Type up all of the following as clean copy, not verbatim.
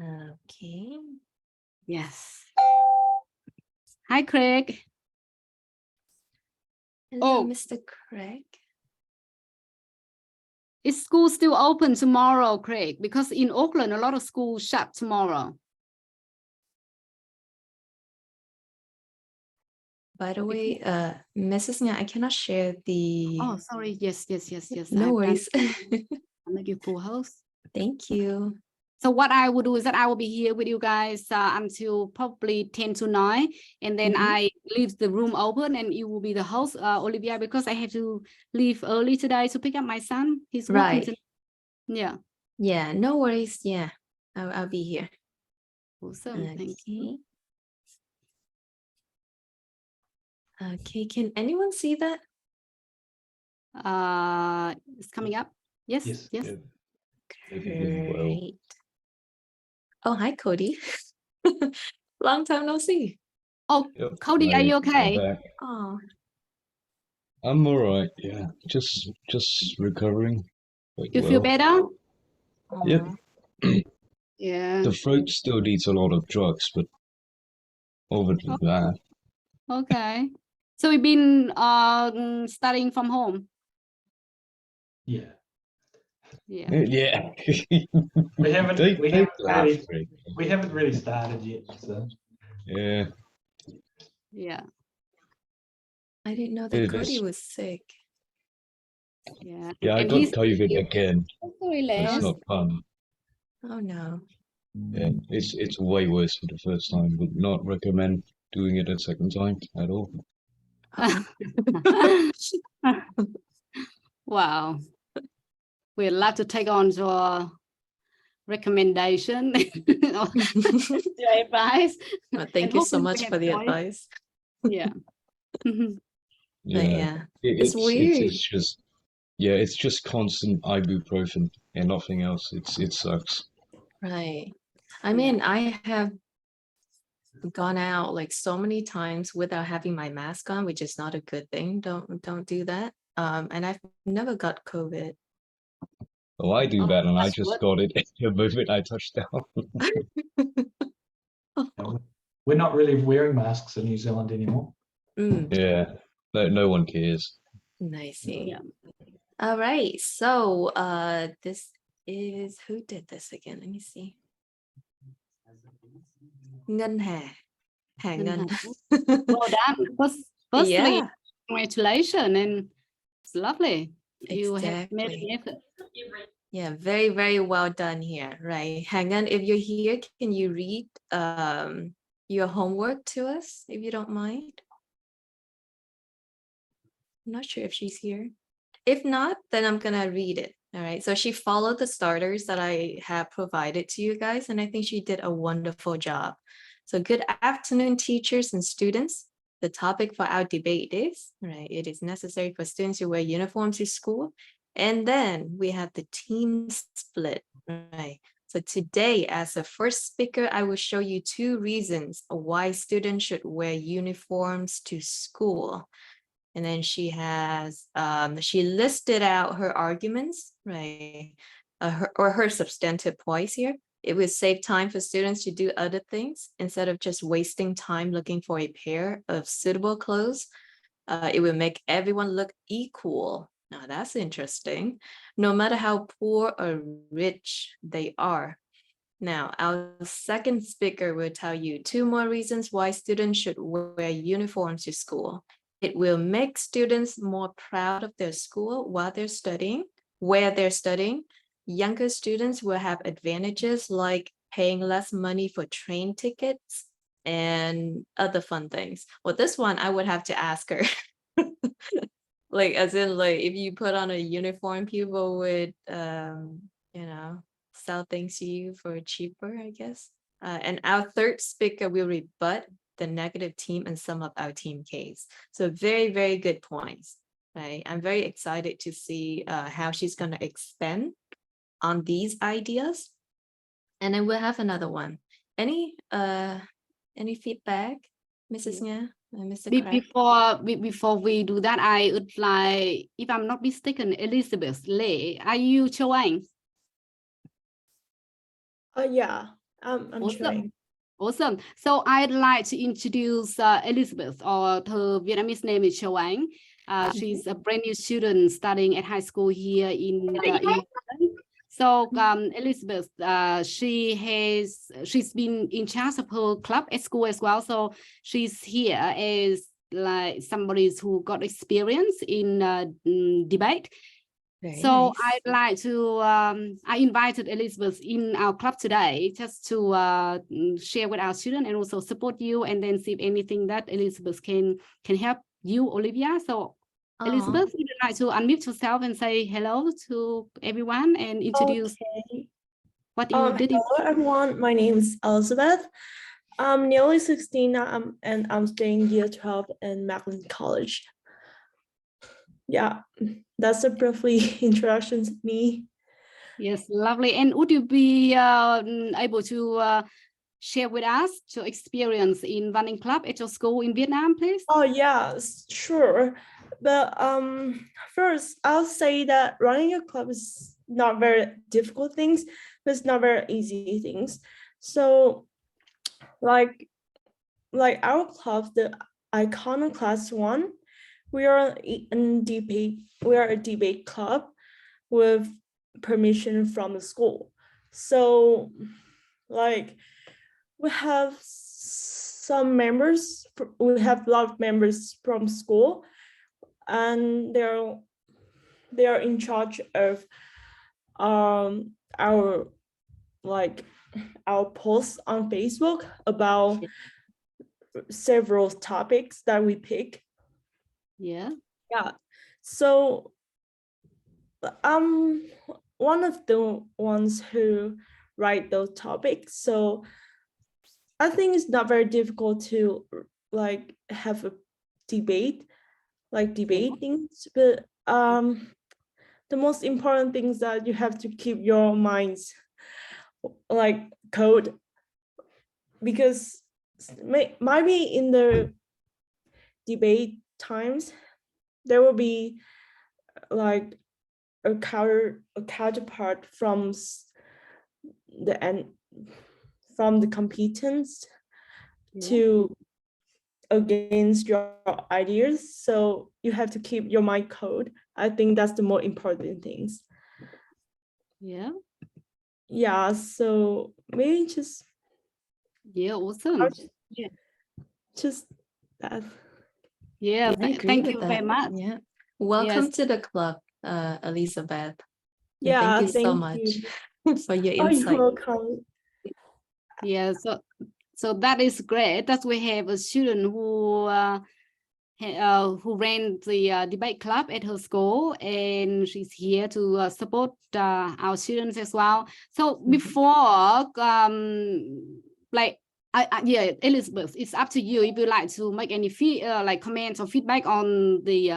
Okay. Yes. Hi, Craig. Hello, Oh. Mr. Craig. Is school still open tomorrow, Craig? Because in Auckland, a lot of schools shut tomorrow. By the way, Mrs. Nga, I cannot share the... Oh, sorry. Yes. No worries. I'll make you full host. Thank you. So what I will do is that I will be here with you guys until probably 10 to 9. And then I leave the room open and you will be the host, Olivia, because I have to leave early today to pick up my son. He's working Right. Yeah. Yeah, no worries. Yeah, I'll be here. Awesome. Thank you. Okay, can anyone see that? It's coming up. Yes. Yeah. Great. Oh, hi, Cody. Long time no see. Oh, Yep. Cody, are you I'm okay? back. Oh, I'm all right. Yeah, just recovering. Quite You feel well. better? Yep. Yeah. The throat still needs a lot of drugs, but over to that. Okay. So we've been studying from home. Yeah. Yeah. Yeah. We haven't laugh, Rick. really started yet. So. Yeah. Yeah. I didn't know that It Cody is. was sick. Yeah. Yeah, I And got he's COVID again. so So relaxed. it's not fun. Oh, no. Yeah, it's way worse for the first time. Would not recommend doing it a second time at all. Wow. We're allowed to take on your recommendation, your advice. Well, thank you so much for the advice. Yeah. Yeah. It's weird. It's just constant ibuprofen and nothing else. It sucks. Right. I mean, I have gone out like so many times without having my mask on, which is not a good thing. Don't do that. And I've never got COVID. Oh, I do that, and I that's just good. got it the moment I touched down. We're not really wearing masks in New Zealand anymore. Yeah, no one cares. Nice. Yeah. All right. So this is, who did this again? Let me see. Ngân Hà. Hà Ngân. Well done. Firstly, Yeah. congratulations, and it's lovely. You have made Exactly. an effort. Yeah, very, very well done here, right? Hà Ngân, if you're here, can you read your homework to us, if you don't mind? I'm not sure if she's here. If not, then I'm gonna read it. All right. So she followed the starters that I have provided to you guys, and I think she did a wonderful job. So good afternoon, teachers and students. The topic for our debate is, right, it is necessary for students to wear uniforms to school. And then we have the team split, right? So today, as a first speaker, I will show you 2 reasons why students should wear uniforms to school. And then she has, she listed out her arguments, right? Her substantive points here. It will save time for students to do other things instead of just wasting time looking for a pair of suitable clothes. It will make everyone look equal. Now that's interesting. No matter how poor or rich they are. Now, our second speaker will tell you 2 more reasons why students should wear uniforms to school. It will make students more proud of their school while they're studying, where they're studying. Younger students will have advantages like paying less money for train tickets and other fun things. Well, this one I would have to ask her. Like, as in, like, if you put on a uniform, people would, you know, sell things to you for cheaper, I guess. And our third speaker will rebut the negative team and sum up our team case. So very, very good points. Right? I'm very excited to see how she's going to expand on these ideas. And then we'll have another one. Any feedback, Mrs. Nga? Mr. Craig? Before we do that, I would like, if I'm not mistaken, Elizabeth Lei, are you Châu Anh? Yeah. I'm Awesome. trying. Awesome. So I'd like to introduce Elizabeth, or her Vietnamese name is Châu Anh. She's a brand new student studying at high school here in London. So Elizabeth, she's been in charge of her club at school as well. So she's here as like somebody who got experience in debate. Very So nice. I'd like to, I invited Elizabeth in our club today just to share with our students and also support you, and then see if anything that Elizabeth can help you, Olivia. So Elizabeth, would you like to unmute yourself and say hello to everyone and introduce what you did? Hello everyone, my name is Elizabeth. I'm nearly 16 now, and I'm staying year 12 in Macklin College. Yeah, that's a briefly introduction to me. Yes, lovely. And would you be able to share with us your experience in running club at your school in Vietnam, please? Oh yeah, sure. But first I'll say that running a club is not very difficult things, but it's not very easy things. So like our club, the Iconoclast one, we are a debate club with permission from the school. So like we have some members, we have a lot of members from school, and they are in charge of our posts on Facebook about several topics that we pick. Yeah. So I'm one of the ones who write those topics. So I think it's not very difficult to like have a debate, like things, but the most important thing is that you have to keep your minds like code, because maybe in the debate times there will be like a counterpart from the competence to against your ideas. So you have to keep your mind code. I think that's the more important things. Yeah, so maybe just awesome. Just that. Yeah, I agree thank with you that. very much. Yeah. Welcome to the club, Elizabeth. And Yeah, thank you so much for your insight. You're welcome. Yeah, so that is great that we have a student who ran the debate club at her school, and she's here to support our students as well. So before yeah, Elizabeth, it's up to you if you like to make any comments or feedback on the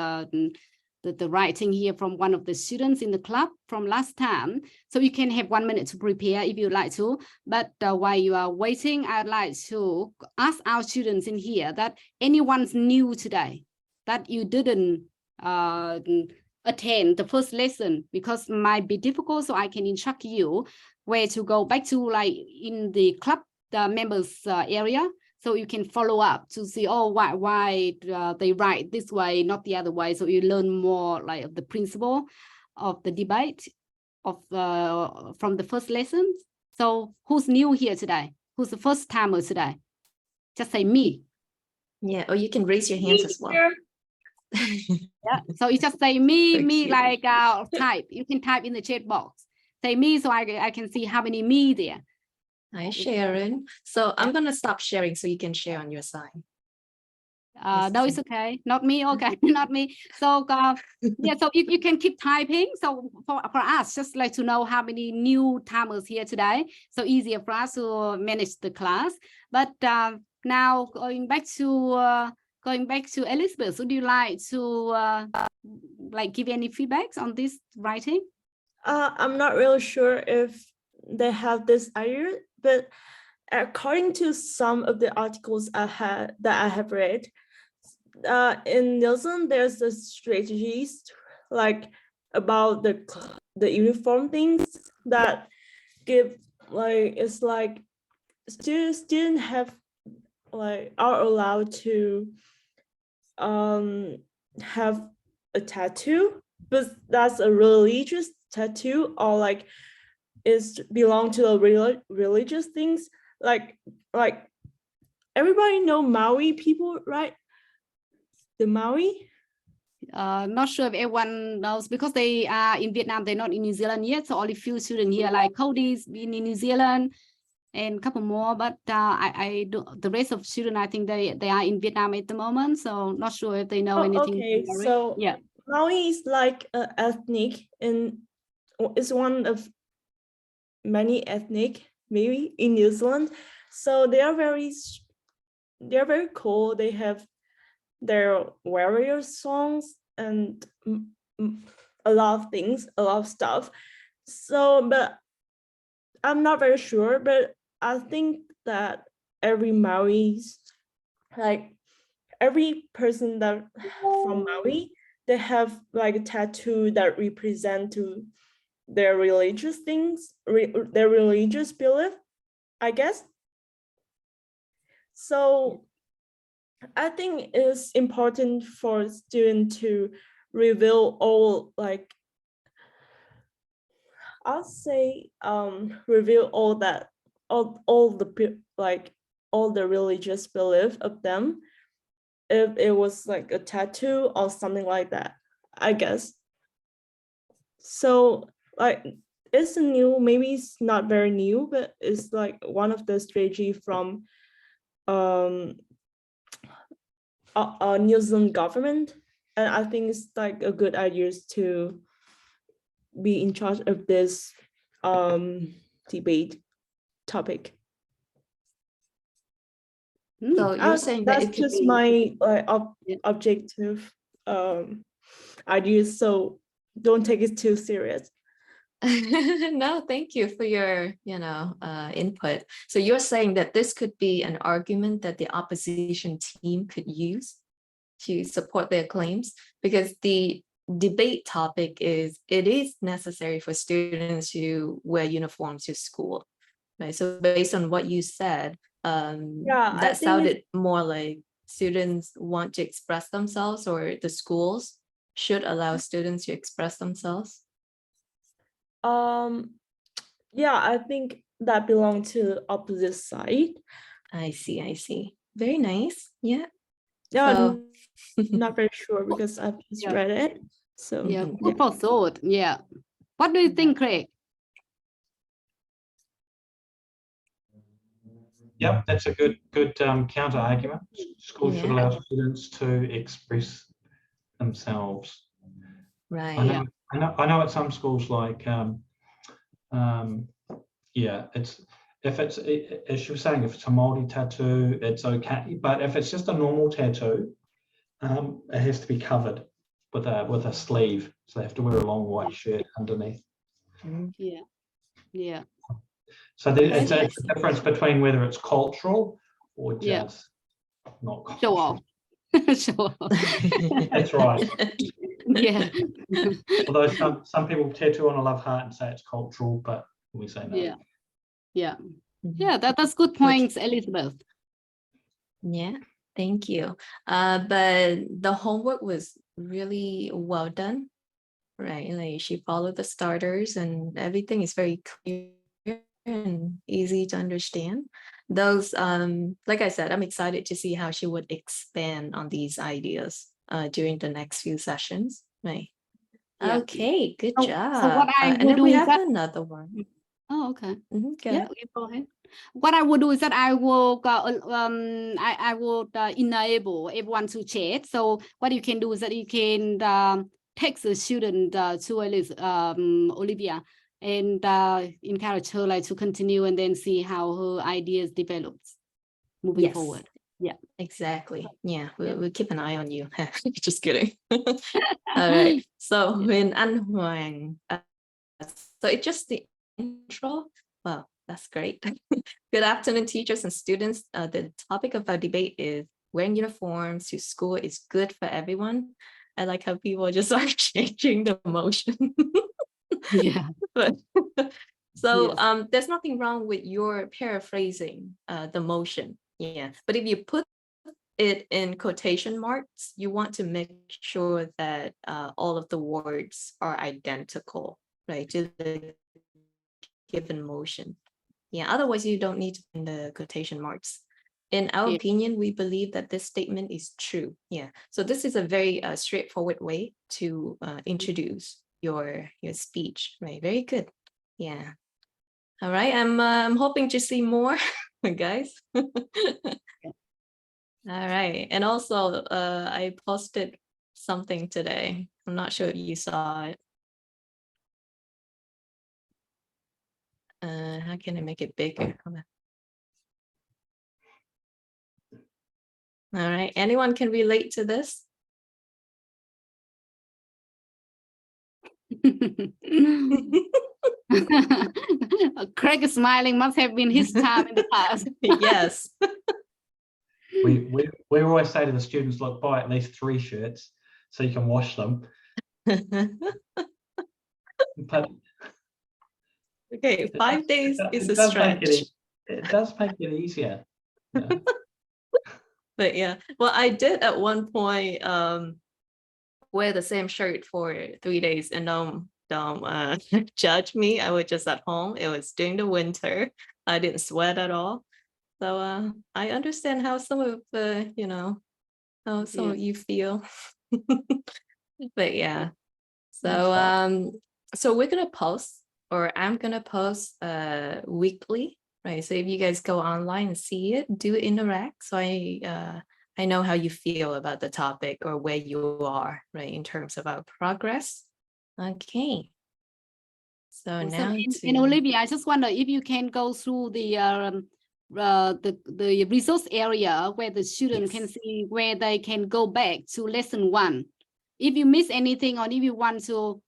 writing here from one of the students in the club from last time. So you can have 1 minute to prepare if you'd like to. But while you are waiting, I'd like to ask our students in here that anyone's new today, that you didn't attend the first lesson because it might be difficult, so I can instruct you where to go back to, like in the club, the members area, so you can follow up to see, oh, why they write this way, not the other way. So you learn more like the principle of the debate of from the first lesson. So who's new here today? Who's the first timer today? Just say me. Yeah, or you can raise your hands as well. Yeah, so you just say me, So me, cute. like type. You can type in the chat box. Say me, so I can see how many me there. Hi, Sharon. So I'm gonna stop sharing so you can share on your side. No, it's okay. Not me. Okay, not me. So yeah, so you can keep typing. So for us, just like to know how many new timers here today. So easier for us to manage the class. But now going back to Elizabeth, would you like to like give any feedbacks on this writing? I'm not really sure if they have this idea, but according to some of the articles I have read, in Nielsen, there's a strategies like about the uniform things that give like, it's like students didn't have are allowed to have a tattoo, but that's a religious tattoo, or like is belong to the religious things, like everybody know Maui people, right? The Maui. Not sure if everyone knows because they are in Vietnam. They're not in New Zealand yet, so only few students here, like Cody's been in New Zealand, and a couple more. But I do the rest of students. I think they are in Vietnam at the moment, so not sure if they know anything. Okay, about it. so yeah, Maui is like an ethnic, and it's one of many ethnic maybe in New Zealand. So they are very cool. They have their warrior songs and a lot of things, a lot of stuff. So, but I'm not very sure, but I think that every Maui's, like every person that from Maui, they have like a tattoo that represent to their religious things, their religious belief, I guess. So I think it's important for students to reveal all, like, I'll say reveal all that, all the religious belief of them, if it was like a tattoo or something like that, I guess. So like it's new, maybe it's not very new, but it's like one of the strategy from New Zealand government, and I think it's like a good idea to be in charge of this debate topic. So you're saying that that's it could just be my Yeah. objective ideas, so don't take it too serious. no, thank you for your, input. So you're saying that this could be an argument that the opposition team could use to support their claims, because the debate topic is it is necessary for students to wear uniforms to school, right? So based on what you said, I that think sounded more like students want to express themselves, or the schools should allow students to express themselves. Yeah, I think that belongs to the opposite side. I see. Very nice. Yeah. Yeah, So- not very sure because I've just Yeah. read it. So yeah, good for thought. Yeah, what do you think, Craig? Yep, that's a good counter argument. Schools should Yeah. allow students to express themselves. Right. I know at some schools, like it's as she was saying, if it's a Māori tattoo, it's okay. But if it's just a normal tattoo, it has to be covered with a sleeve. So they have to wear a long white shirt underneath. Yeah. So it's a difference between whether it's cultural or just Yeah. not cultural. Show off. Show off. That's right. Yeah. Although some people tattoo on a love heart and say it's cultural, but we say no. Yeah, that's good points, Elizabeth. Yeah, thank you. But the homework was really well done, right? Like she followed the starters and everything is very clear and easy to understand. Those, like I said, I'm excited to see how she would expand on these ideas during the next few sessions, right? Yeah. Okay, good So job. what I And will then do we is have that. another one. Oh, okay. Go Yeah, ahead. you go ahead. What I will do is that I will I will enable everyone to chat. So what you can do is that you can text the student to Olivia and encourage her like to continue and then see how her ideas develops moving Yes. forward. Yeah, Exactly. Yeah, we'll keep an eye on you. Just kidding. All right. So when An Huang, so it's just the intro. Wow, that's great. Good afternoon, teachers and students. The topic of our debate is wearing uniforms to school is good for everyone. I like how people just are changing the motion. yeah. But So Yes. there's nothing wrong with your paraphrasing the motion. Yeah. But if you put it in quotation marks, you want to make sure that all of the words are identical, right, to the given motion. Yeah, otherwise you don't need to put in the quotation marks. In our Yeah. opinion, we believe that this statement is true. Yeah. So this is a very straightforward way to introduce your speech, right? Very good. Yeah. All right. I'm hoping to see more, guys. All right. And also, I posted something today. I'm not sure if you saw it. How can I make it bigger? Hold on. All right. Anyone can relate to this? Craig is smiling, must have been his time in the past. Yes. We always say to the students, look, buy at least 3 shirts so you can wash them. But Okay, 5 days is a does make stretch. it does make it easier. Yeah. But yeah, well, I did at one point wear the same shirt for 3 days, and don't judge me. I was just at home. It was during the winter. I didn't sweat at all. So I understand how some of the, how some of you feel. But yeah. So so we're gonna post, or I'm gonna post weekly, right? So if you guys go online and see it, do interact. So I know how you feel about the topic or where you are, right, in terms of our progress. Okay. So So, now and Olivia, I just wonder if you can go through the resource area where the student can see where they can go back to lesson 1. If you miss anything, or if you want to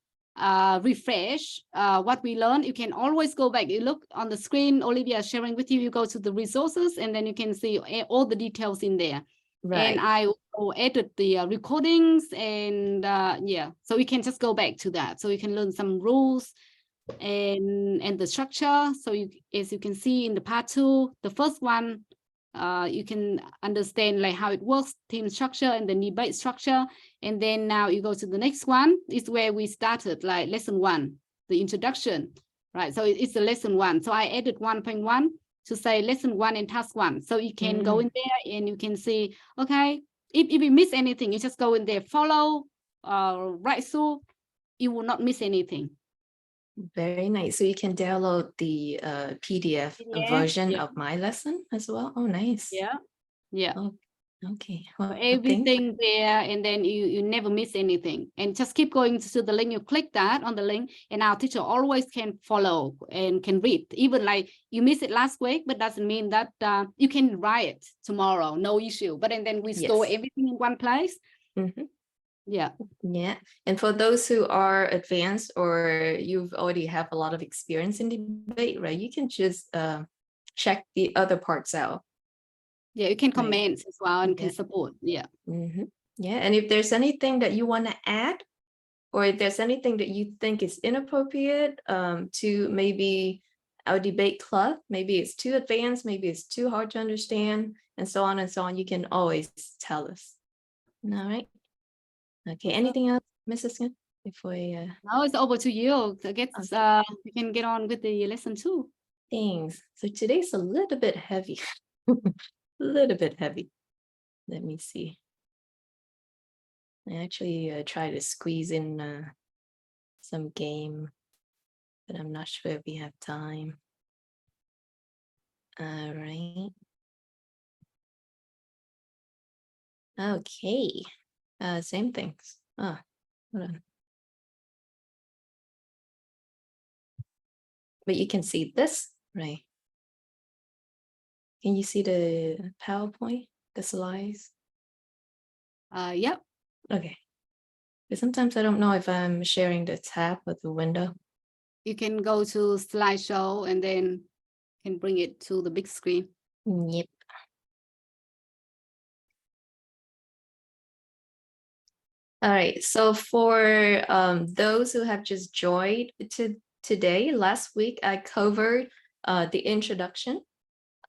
refresh what we learned, you can always go back. You look on the screen, Olivia is sharing with you, you go to the resources, and then you can see all the details in there. right. And I also added the recordings, and yeah, so we can just go back to that. So you can learn some rules and the structure. So you, as you can see in the part 2, the first one, you can understand like how it works, team structure and the debate structure. And then now you go to the next one, is where we started, like lesson 1, the introduction, right? So it's the lesson 1. So I added 1.1 to say lesson 1 and task 1. So you can go in there and you can see, okay, if you miss anything, you just go in there, follow, right through, you will not miss anything. Very nice. So you can download the PDF version of my lesson as well. Oh, nice. Yeah. Yeah. Oh, okay. Well, Everything there, and then you never miss anything, and just keep going to the link. You click that on the link, and our teacher always can follow and can read. Even like you missed it last week, but doesn't mean that you can write it tomorrow, no issue. But and then we store everything in one place. Yeah. And for those who are advanced, or you've already have a lot of experience in debate, right, you can just check the other parts out. Yeah, you can comment as well and can support. Yeah. Yeah, and if there's anything that you want to add, or if there's anything that you think is inappropriate to maybe our debate club, maybe it's too advanced, maybe it's too hard to understand, and so on, you can always tell us. All right. Okay, anything else, Mrs. Smith, before we Now it's over to you. I guess we can get on with the lesson 2. Thanks. So today's a little bit heavy. A little bit heavy. Let me see. I actually try to squeeze in some game, but I'm not sure if we have time. All right. Okay. Same things. Hold on. But you can see this, right? Can you see the PowerPoint, the slides? Yep. Okay. But sometimes I don't know if I'm sharing the tab or the window. You can go to slideshow and then can bring it to the big screen. Yep. All right. So for those who have just joined today, last week, I covered the introduction,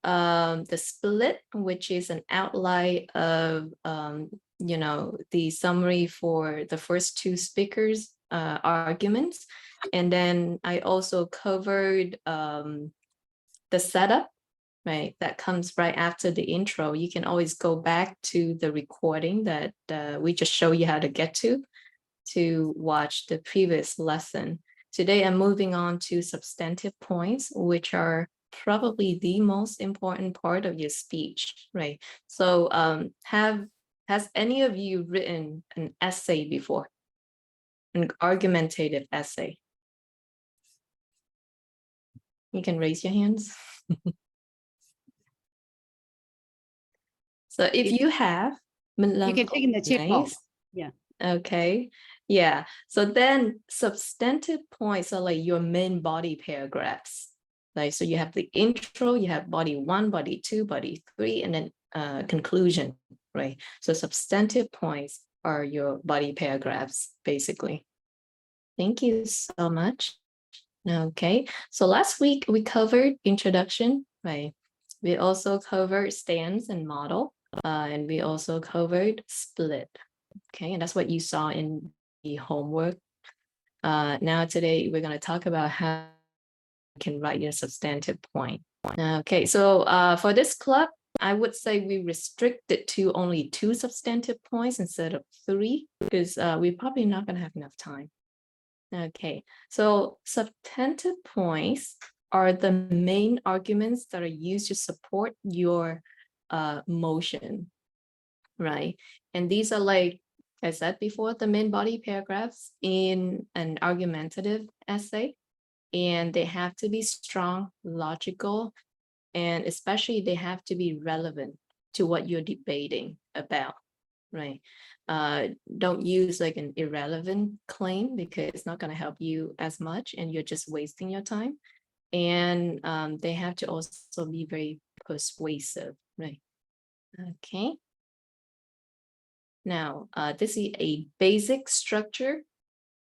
the split, which is an outline of, you know, the summary for the first two speakers' arguments. And then I also covered the setup, right? That comes right after the intro. You can always go back to the recording that we just show you how to get to watch the previous lesson. Today, I'm moving on to substantive points, which are probably the most important part of your speech, right? So has any of you written an essay before? An argumentative essay? You can raise your hands. So if you have, You can check in the chat box. Yeah. Okay. Yeah. So then substantive points are like your main body paragraphs. Like, so you have the intro, you have body 1, body 2, body 3, and then conclusion, right? So substantive points are your body paragraphs, basically. Thank you so much. Okay. So last week we covered introduction, right? We also covered stance and model, and we also covered split. Okay, and that's what you saw in the homework. Now today we're going to talk about how you can write your substantive point. Okay, so for this club, I would say we restrict it to only 2 substantive points instead of 3, because we're probably not going to have enough time. Okay, so substantive points are the main arguments that are used to support your motion, right? And these are, like I said before, the main body paragraphs in an argumentative essay, and they have to be strong, logical, and especially they have to be relevant to what you're debating about, right? Don't use like an irrelevant claim, because it's not going to help you as much and you're just wasting your time. And they have to also be very persuasive, right? Okay. Now, this is a basic structure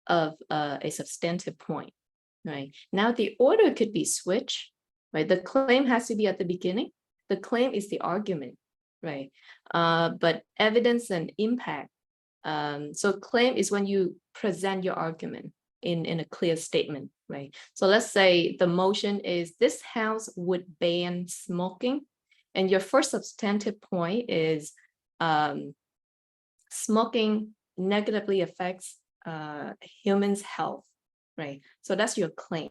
of a substantive point, right? Now, the order could be switched, right? The claim has to be at the beginning. The claim is the argument, right? But evidence and impact. So claim is when you present your argument in a clear statement, right? So let's say the motion is this house would ban smoking, and your first substantive point is smoking negatively affects humans' health, right? So that's your claim.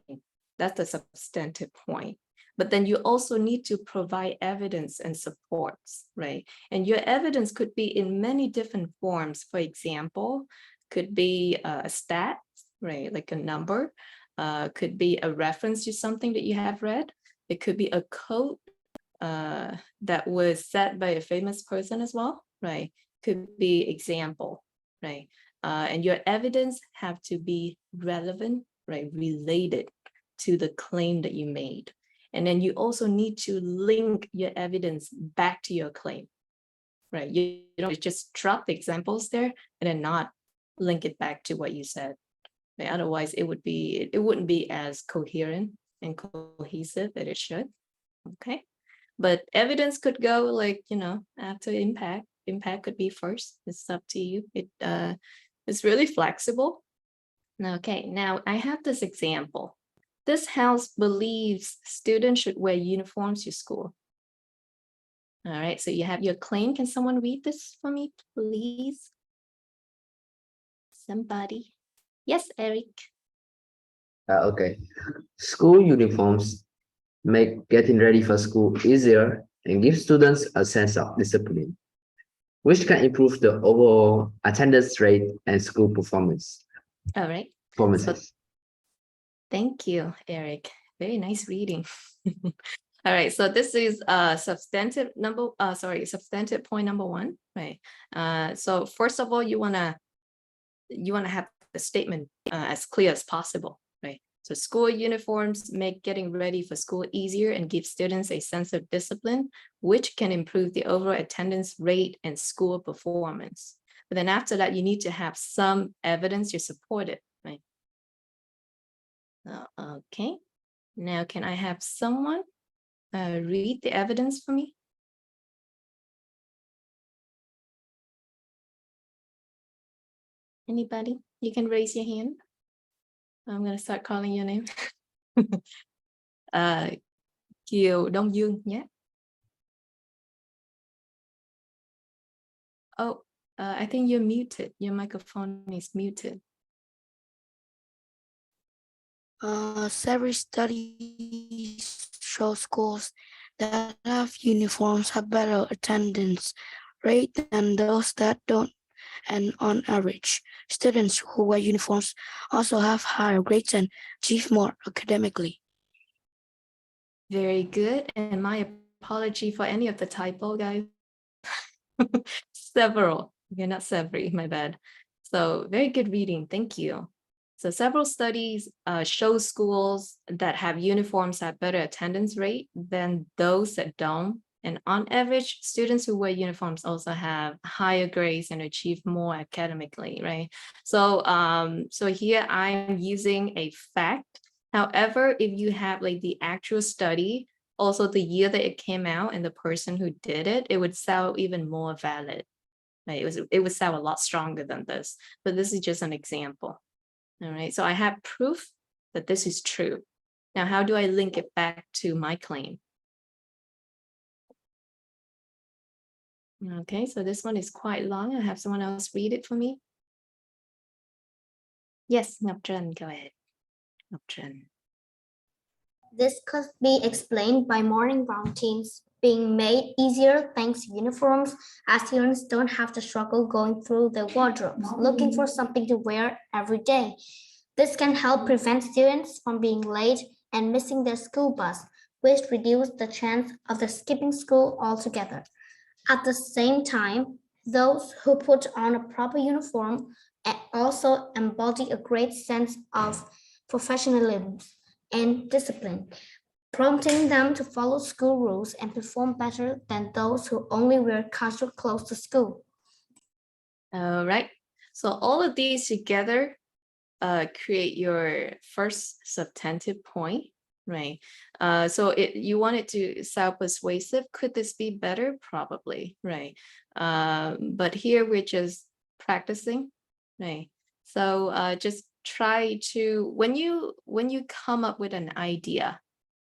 That's the substantive point. But then you also need to provide evidence and supports, right? And your evidence could be in many different forms. For example, could be a stat, right? Like a number, could be a reference to something that you have read. It could be a quote that was said by a famous person as well, right? Could be example, right? And your evidence have to be relevant, right? Related to the claim that you made. And then you also need to link your evidence back to your claim, right? You don't just drop the examples there and then not link it back to what you said. Right? Otherwise, it wouldn't be as coherent and cohesive that it should. Okay. But evidence could go like, you know, after impact. Impact could be first. It's up to you. It's really flexible. Okay, now I have this example. This house believes students should wear uniforms to school. All right, so you have your claim. Can someone read this for me, please? Somebody. Yes, Eric. Okay. School uniforms make getting ready for school easier and give students a sense of discipline, which can improve the overall attendance rate and school performance. All right. Performances. So, thank you, Eric. Very nice reading. All right, so this is substantive point number 1, right? So first of all, you wanna have the statement as clear as possible, right? So school uniforms make getting ready for school easier and give students a sense of discipline, which can improve the overall attendance rate and school performance. But then after that, you need to have some evidence to support it, right? Okay. Now, can I have someone read the evidence for me? Anybody? You can raise your hand. I'm gonna start calling your name. Kiều Đông Dương, yeah. Oh, I think you're muted. Your microphone is muted. Several studies show schools that have uniforms have better attendance rate than those that don't. And on average, students who wear uniforms also have higher grades and achieve more academically. Very good. And my apology for any of the typo, guys. Several. Okay, not several, my bad. So very good reading. Thank you. So several studies show schools that have uniforms have better attendance rate than those that don't. And on average, students who wear uniforms also have higher grades and achieve more academically, right? So, so here I'm using a fact. However, if you have like the actual study, also the year that it came out and the person who did it, it would sound even more valid. Right? It would sound a lot stronger than this, but this is just an example. All right, so I have proof that this is true. Now, how do I link it back to my claim? Okay, so this one is quite long. I'll have someone else read it for me. Yes, Ngọc Trân, go ahead. Ngọc Trân. This could be explained by morning routines being made easier thanks to uniforms, as students don't have to struggle going through their wardrobes, looking for something to wear every day. This can help prevent students from being late and missing their school bus, which reduces the chance of their skipping school altogether. At the same time, those who put on a proper uniform also embody a great sense of professionalism and discipline, prompting them to follow school rules and perform better than those who only wear casual clothes to school. All right, so all of these together create your first substantive point, right? So you want it to sound persuasive. Could this be better? Probably, right? But here we're just practicing, right? So just try to, when you come up with an idea,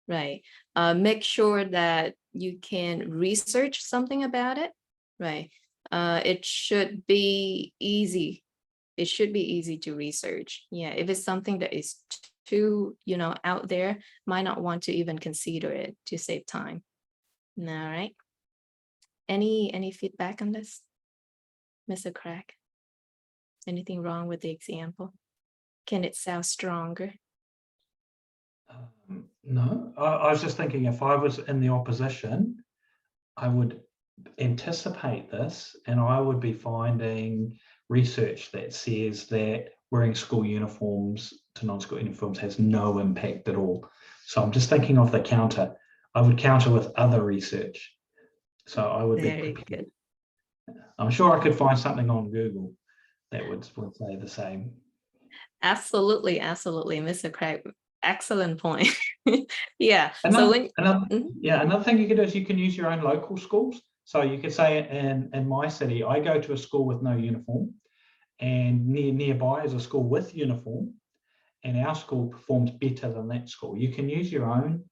right? Make sure that you can research something about it, right? It should be easy. It should be easy to research. Yeah, if it's something that is too, out there, might not want to even consider it to save time. All right. Any feedback on this, Mr. Craig? Anything wrong with the example? Can it sound stronger? No, I was just thinking if I was in the opposition, I would anticipate this and I would be finding research that says that wearing school uniforms to non-school uniforms has no impact at all. So I'm just thinking of the counter. I would counter with other research. So I would Very be good. I'm sure I could find something on Google that would say the same. Absolutely, absolutely, Mr. Craig. Excellent point. Yeah. Another, so another thing you could do is you can use your own local schools. So you could say in my city, I go to a school with no uniform, and nearby is a school with uniform, and our school performs better than that school. You can use your own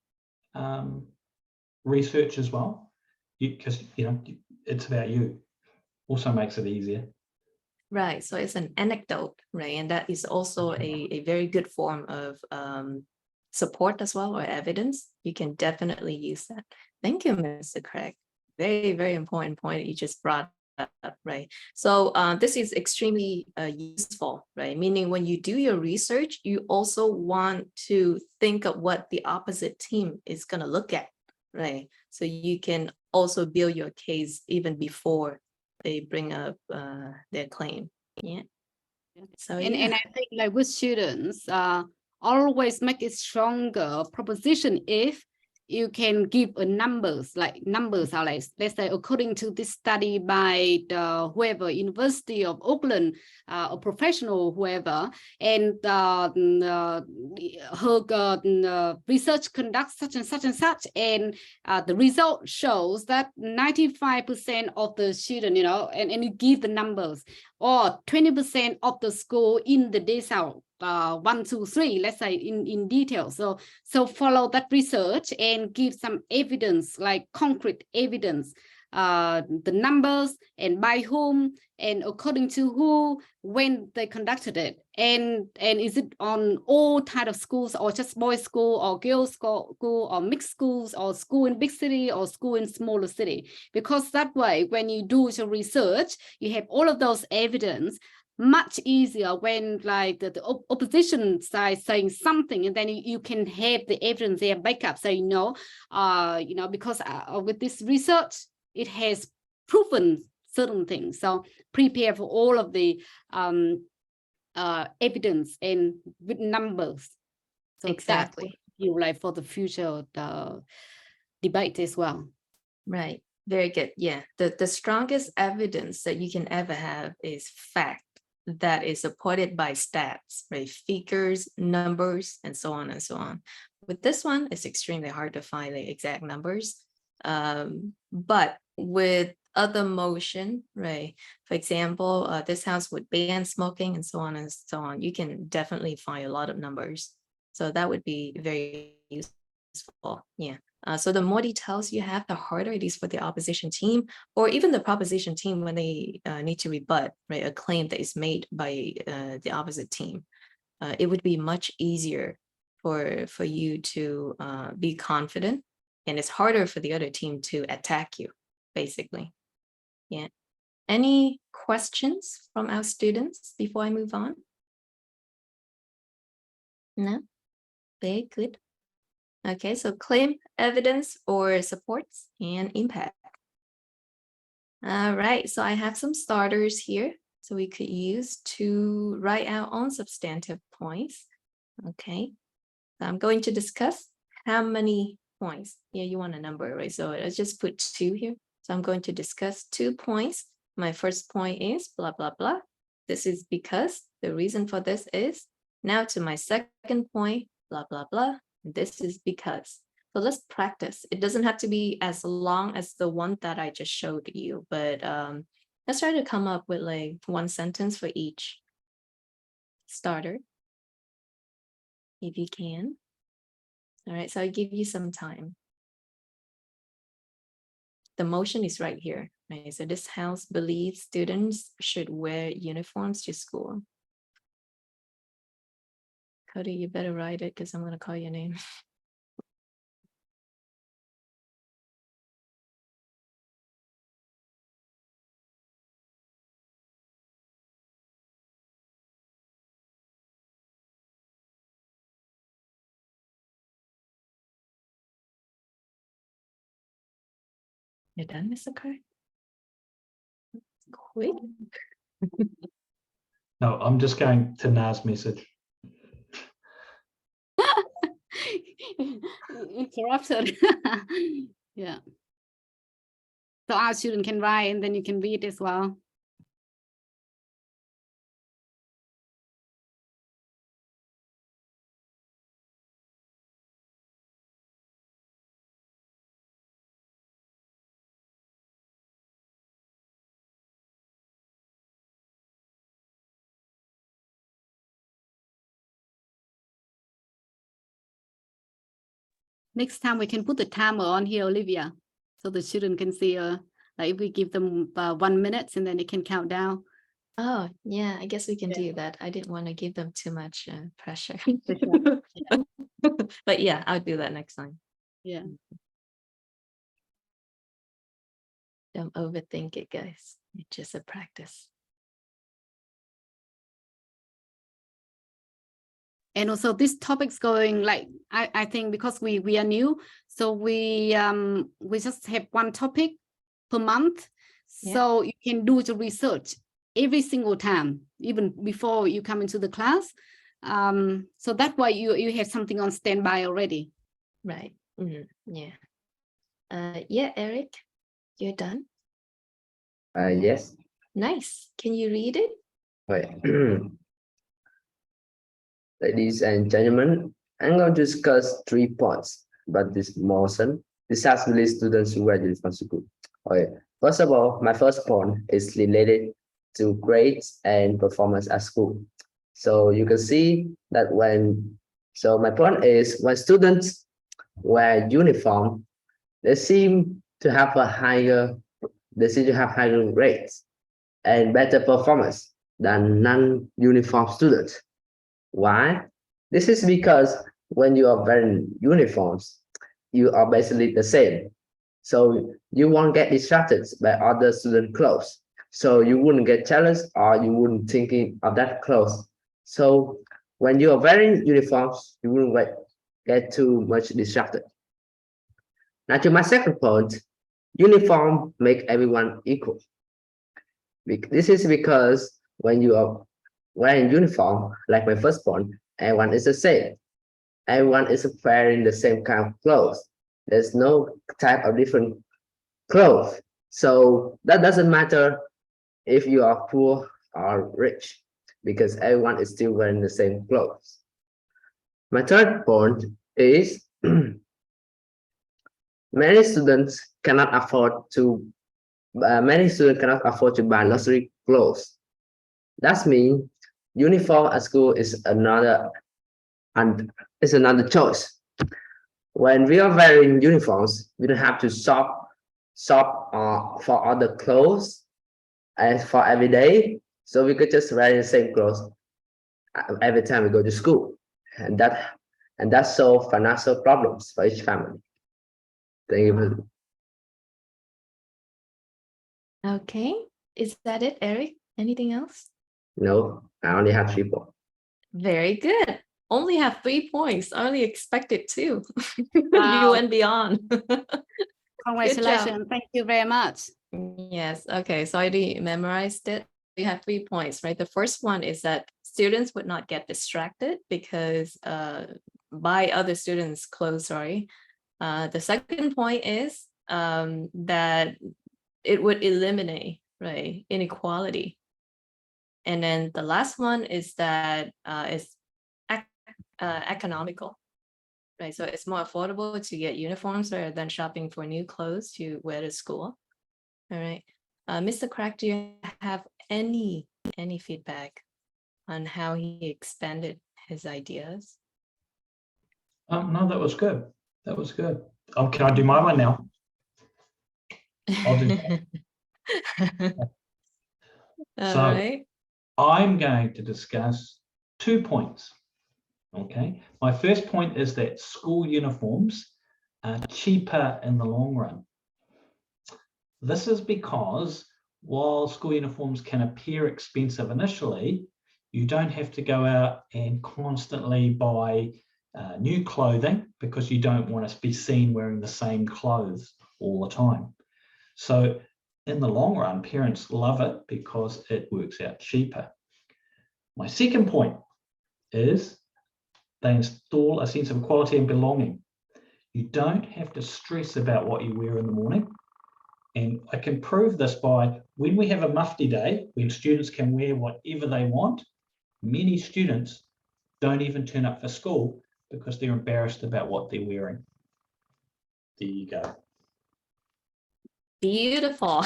research as well, because it's about you. Also makes it easier. Right, so it's an anecdote, right? And that is also a very good form of support as well, or evidence. You can definitely use that. Thank you, Mr. Craig. Very, very important point that you just brought up, right? So this is extremely useful, right? Meaning when you do your research, you also want to think of what the opposite team is going to look at, right? So you can also build your case even before they bring up their claim. Yeah. So and I think like with students, always make it stronger proposition if you can give a numbers, like numbers are like, let's say, according to this study by the whoever University of Auckland, a professional, whoever, and her research conducts such and such and such, and the result shows that 95% of the student, you know, and you give the numbers, or 20% of the school in the decile 1, 2, 3, let's say in detail. So follow that research and give some evidence, like concrete evidence, the numbers and by whom and according to who, when they conducted it, and is it on all type of schools, or just boys school or girls school or mixed schools, or school in big city or school in smaller city? Because that way, when you do your research, you have all of those evidence. Much easier when like the opposition side saying something, and then you can have the evidence there, backup, so you know, because with this research, it has proven certain things. So prepare for all of the evidence and with numbers. So Exactly. You like for the future debate as well. Right. Very good. Yeah. The strongest evidence that you can ever have is fact that is supported by stats, right? Figures, numbers, and so on and so on. With this one, it's extremely hard to find the exact numbers. But with other motion, right? For example, this house would ban smoking and so on and so on. You can definitely find a lot of numbers. So that would be very useful. Yeah. So the more details you have, the harder it is for the opposition team, or even the proposition team when they need to rebut, right, a claim that is made by the opposite team. It would be much easier for you to be confident, and it's harder for the other team to attack you, basically. Yeah. Any questions from our students before I move on? No? Very good. Okay, so claim, evidence, or supports, and impact. All right, so I have some starters here. So we could use to write our own substantive points. Okay, so I'm going to discuss how many points. Yeah, you want a number, right? So I just put 2 here. So I'm going to discuss 2 points. My first point is blah, blah, blah. This is because the reason for this is. Now to my second point, blah, blah, blah. This is because. So let's practice. It doesn't have to be as long as the one that I just showed you, but let's try to come up with like 1 sentence for each starter, if you can. All right, so I'll give you some time. The motion is right here, right? So this house believes students should wear uniforms to school. Cody, you better write it because I'm going to call your name. You're done, Mr. Carr? Quick. No, I'm just going to Na's message. Interrupted. Yeah. So our student can write and then you can read as well. Next time we can put the timer on here, Olivia, so the student can see like if we give them 1 minute and then they can count down. Oh, yeah, I guess we can do that. I didn't want to give them too much pressure. But yeah, I'll do that next time. Yeah. Don't overthink it, guys. It's just a practice. And also this topic's going like, I think because we are new, so we just have 1 topic per month. Yeah. So you can do the research every single time, even before you come into the class. So that way you have something on standby already. Right. Yeah. Yeah, Eric, you're done. Yes. Nice. Can you read it? Wait. Ladies and gentlemen, I'm going to discuss 3 points about this motion. This has really students who graduate from school. Okay. First of all, my first point is related to grades and performance at school. So you can see that my point is when students wear uniform, they seem to have higher grades and better performance than non-uniform students. Why? This is because when you are wearing uniforms, you are basically the same. So you won't get distracted by other student clothes. So you wouldn't get challenged or you wouldn't thinking of that clothes. So when you are wearing uniforms, you wouldn't get too much distracted. Now to my second point, uniform make everyone equal. This is because when you are wearing uniform, like my first point, everyone is the same. Everyone is wearing the same kind of clothes. There's no type of different clothes. So that doesn't matter if you are poor or rich, because everyone is still wearing the same clothes. My third point is many students cannot afford to buy luxury clothes. That means uniform at school is another choice. When we are wearing uniforms, we don't have to shop for other clothes as for every day. So we could just wear the same clothes every time we go to school, and that solves financial problems for each family. Thank you. Okay. Is that it, Eric? Anything else? No, I only have 3 points. Very good. Only have 3 points. I only expected 2. You Wow. went beyond. Congratulations. Thank you very much. Yes. Okay. So I already memorized it. We have 3 points, right? The first one is that students would not get distracted because by other students' clothes, sorry. The second point is that it would eliminate, right, inequality. And then the last one is that it's economical, right? So it's more affordable to get uniforms rather than shopping for new clothes to wear to school. All right. Mr. Crack, do you have any feedback on how he expanded his ideas? No, that was good. That was good. Can I do my one now? I'll do All So right. I'm going to discuss 2 points. Okay. My first point is that school uniforms are cheaper in the long run. This is because while school uniforms can appear expensive initially, you don't have to go out and constantly buy new clothing because you don't want to be seen wearing the same clothes all the time. So in the long run, parents love it because it works out cheaper. My second point is they install a sense of equality and belonging. You don't have to stress about what you wear in the morning. And I can prove this by when we have a mufti day, when students can wear whatever they want, many students don't even turn up for school because they're embarrassed about what they're wearing. There you go. Beautiful.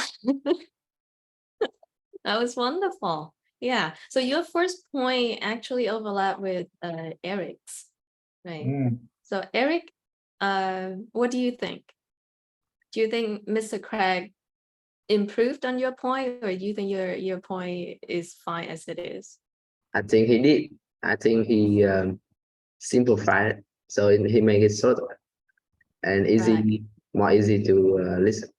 That was wonderful. Yeah. So your first point actually overlapped with Eric's, right? So Eric, what do you think? Do you think Mr. Craig improved on your point, or do you think your point is fine as it is? I think he did. I think he simplified it, so he made it shorter and easy, more easy to listen.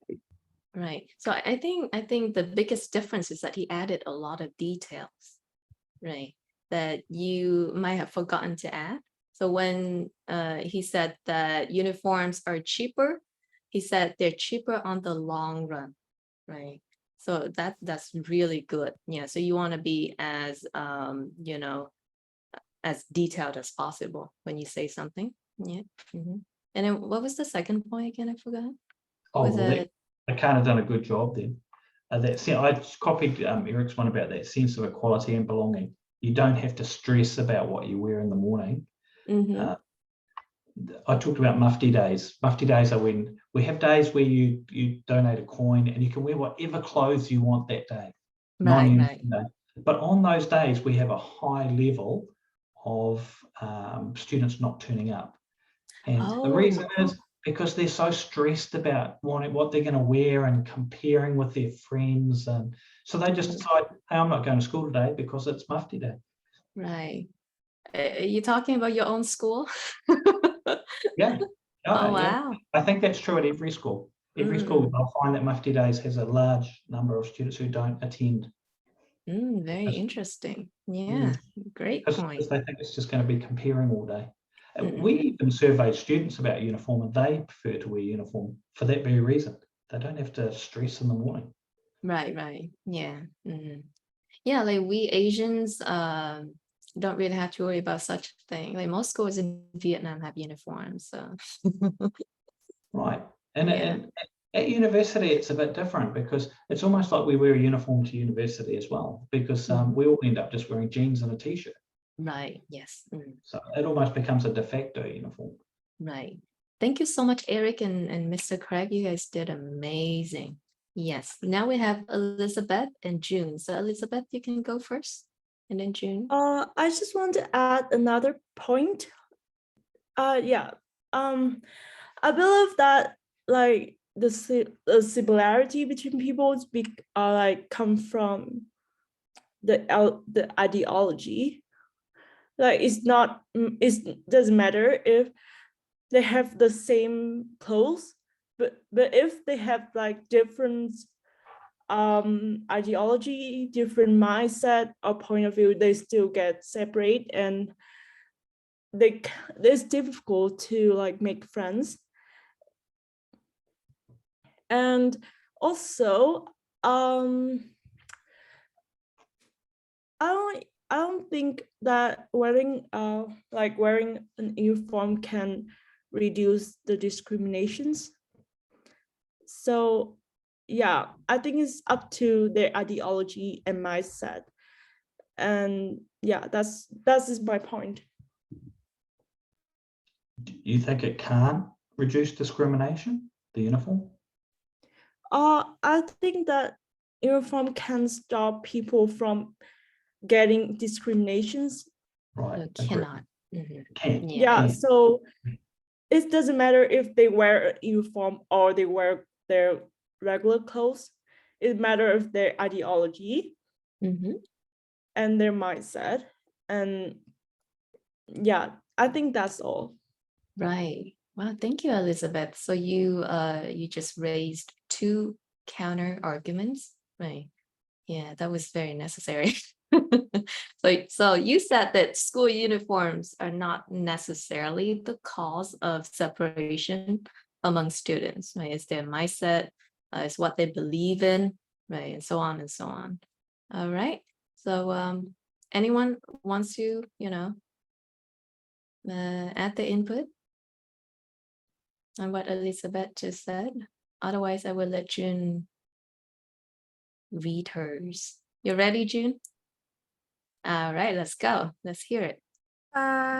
Right. So I think the biggest difference is that he added a lot of details, right, that you might have forgotten to add. So when he said that uniforms are cheaper, he said they're cheaper on the long run, right? So that's really good. Yeah. So you want to be as as detailed as possible when you say something. Yeah. And then what was the second point again? I forgot. Oh, Was well, it? I can't have done a good job then. I copied Eric's one about that sense of equality and belonging. You don't have to stress about what you wear in the morning. Mhm. I talked about mufti days. Mufti days are when we have days where you donate a coin and you can wear whatever clothes you want that day. Right. But on those days, we have a high level of students not turning up. And the reason is because they're so stressed about wanting what they're going to wear and comparing with their friends. And so they just decide, hey, I'm not going to school today because it's mufti day. Right. Are you talking about your own school? Yeah. Oh, Yeah. wow. I think that's true at every school. Every school, they'll find that mufti days has a large number of students who don't attend. Very interesting. Yeah, great Because point. they think it's just going to be comparing all day. Mm-mm. We even surveyed students about uniform and they prefer to wear uniform for that very reason. They don't have to stress in the morning. Right. Yeah. Yeah, like we Asians don't really have to worry about such a thing. Like most schools in Vietnam have uniforms, so Right. And, Yeah. and at university, it's a bit different because it's almost like we wear a uniform to university as well, because we all end up just wearing jeans and a t-shirt. right. Yes. So it almost becomes a de facto uniform. Right. Thank you so much, Eric and Mr. Craig. You guys did amazing. Yes. Now we have Elizabeth and June. So Elizabeth, you can go first, and then June. I just want to add another point. Yeah. I believe that like the similarity between people like come from the ideology. Like it doesn't matter if they have the same clothes, but if they have like different ideology, different mindset or point of view, they still get separate, and it's difficult to like make friends. And also I don't think that wearing an uniform can reduce the discriminations. So yeah, I think it's up to their ideology and mindset. And yeah, that's my point. Do you think it can reduce discrimination, the uniform? I think that uniform can stop people from getting discriminations. Right. No, cannot. Can. Yeah, so it doesn't matter if they wear a uniform or they wear their regular clothes. It matters if their ideology and their mindset. And yeah, I think that's all. Right. Wow, thank you, Elizabeth. So you just raised two counter arguments, right? Yeah, that was very necessary. So you said that school uniforms are not necessarily the cause of separation among students, right? It's their mindset, it's what they believe in, right? And so on and so on. All right. So anyone wants to, add the input on what Elizabeth just said? Otherwise, I will let June read hers. You ready, June? All right, let's go. Let's hear it.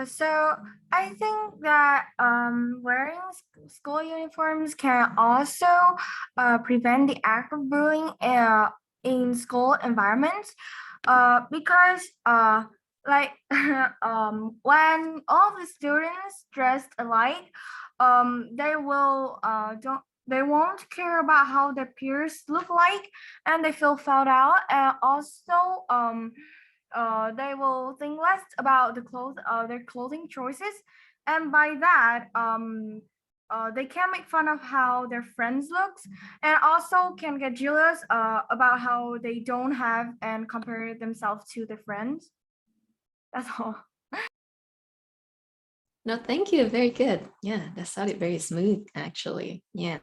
So I think that wearing school uniforms can also prevent the act of bullying in school environments, because like when all the students dressed alike, they won't care about how their peers look like, and they feel found out, and also they will think less about their clothing choices, and by that they can make fun of how their friends looks, and also can get jealous about how they don't have and compare themselves to their friends. That's all. No, thank you. Very good. Yeah, that sounded very smooth, actually. Yeah.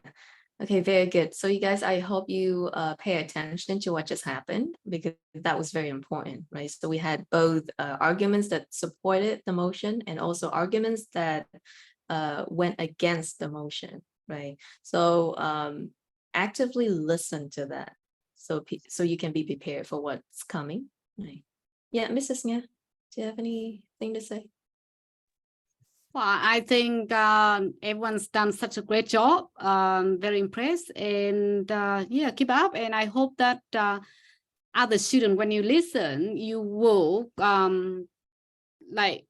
Okay, very good. So you guys, I hope you pay attention to what just happened, because that was very important, right? So we had both arguments that supported the motion and also arguments that went against the motion, right? So actively listen to that, so you can be prepared for what's coming, right? Yeah, Mrs. Nya, do you have anything to say? Well, I think everyone's done such a great job. Very impressed, and yeah, keep up. And I hope that other students, when you listen, you will like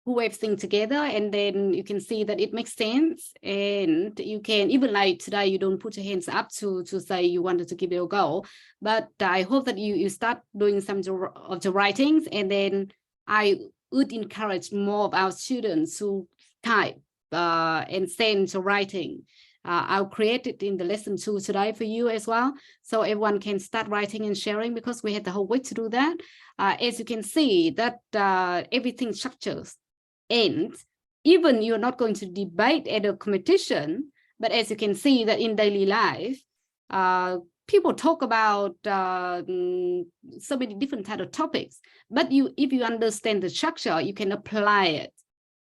put everything together, and then you can see that it makes sense. And you can, even like today, you don't put your hands up to say you wanted to give it a go, but I hope that you start doing some of the writings, and then I would encourage more of our students to type and send to writing. I'll create it in the lesson 2 today for you as well, so everyone can start writing and sharing, because we had the whole week to do that. As you can see that everything structures, and even you're not going to debate at a competition, but as you can see that in daily life, people talk about so many different type of topics, but if you understand the structure, you can apply it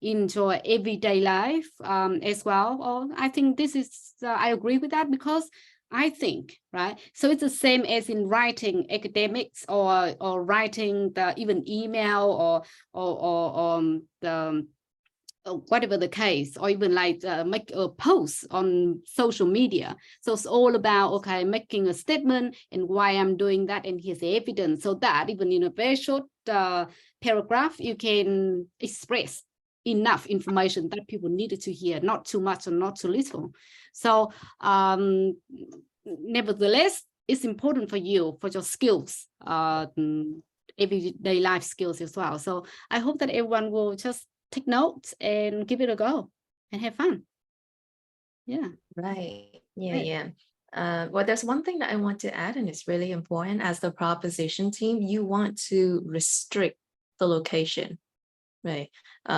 into everyday life as well. Or I think this is, I agree with that, because I think, right, so it's the same as in writing academics or writing the even email or the whatever the case, or even like make a post on social media. So it's all about, okay, making a statement and why I'm doing that, and here's the evidence, so that even in a very short paragraph, you can express enough information that people needed to hear, not too much or not too little. So nevertheless, it's important for you, for your skills, everyday life skills as well. So I hope that everyone will just take notes and give it a go and have fun. Yeah. Right. Yeah, Right. yeah. Well, there's one thing that I want to add, and it's really important. As the proposition team, you want to restrict the location, right?